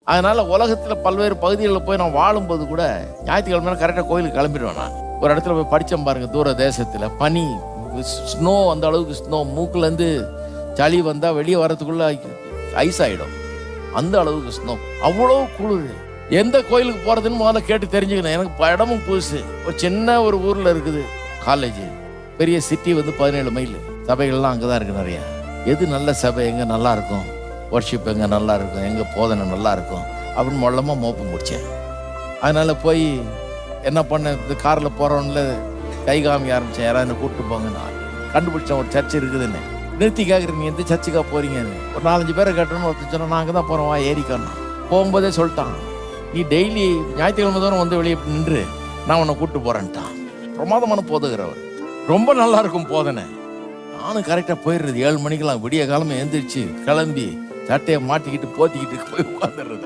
அதனால உலகத்தில் பல்வேறு பகுதிகளில் போய் நான் வாழும்போது கூட ஞாயிற்றுக்கிழமை கரெக்டாக கோயிலுக்கு கிளம்பிடுவேன். நான் ஒரு இடத்துல போய் படித்தேன் பாருங்க, தூர தேசத்தில் பனி, ஸ்னோ, அந்த அளவுக்கு ஸ்னோ, மூக்குலேருந்து சளி வந்தால் வெளியே வர்றதுக்குள்ள ஐஸ் ஆகிடும், அந்த அளவுக்கு ஸ்னோ, அவ்வளோ குளிர். எந்த கோயிலுக்கு போகிறதுன்னு முதல்ல கேட்டு தெரிஞ்சுக்கணும். எனக்கு இடமும் புதுசு. ஒரு சின்ன ஒரு ஊரில் இருக்குது காலேஜ், பெரிய சிட்டி 17 மைல், சபைகள்லாம் அங்கே தான் இருக்குது நிறையா. எது நல்ல சபை, எங்கே நல்லா இருக்கும், ஒர்ஷிப் எங்கே நல்லா இருக்கும், எங்கே போதனை நல்லா இருக்கும் அப்படின்னு மொல்லமாக மோப்பம் முடித்தேன். அதனால் போய் என்ன பண்ணேன், இந்த காரில் போகிறவன்ல கை காமிக்க ஆரம்பித்தேன். யாராவது என்னை கூப்பிட்டு போங்க. நான் கண்டுபிடிச்சேன் ஒரு சர்ச் இருக்குதுன்னு. நிறுத்தி கேட்குறேன், நீ எந்த சர்ச்சுக்காக போகிறீங்கன்னு. ஒரு 4-5 பேரை கேட்டோன்னு ஒருத்தர் சொன்னால், நான் அங்கே தான் போகிறோம், வா ஏறிக்கணும். போகும்போதே சொல்லிட்டான், நீ டெய்லி ஞாயிற்றுக்கிழமை தூரம் வந்து வெளியே நின்று நான் உன்னை கூப்பிட்டு போகிறேன்ட்டான். பிரமாதமான போதுகிறவர், ரொம்ப நல்லா இருக்கும் போதனை. நானும் கரெக்டாக போயிடுறது 7 மணிக்கெல்லாம் விடிய காலமே எழுந்திரிச்சு கிளம்பி சட்டையை மாட்டிக்கிட்டு போத்திக்கிட்டு போய் உட்காந்துடுறது.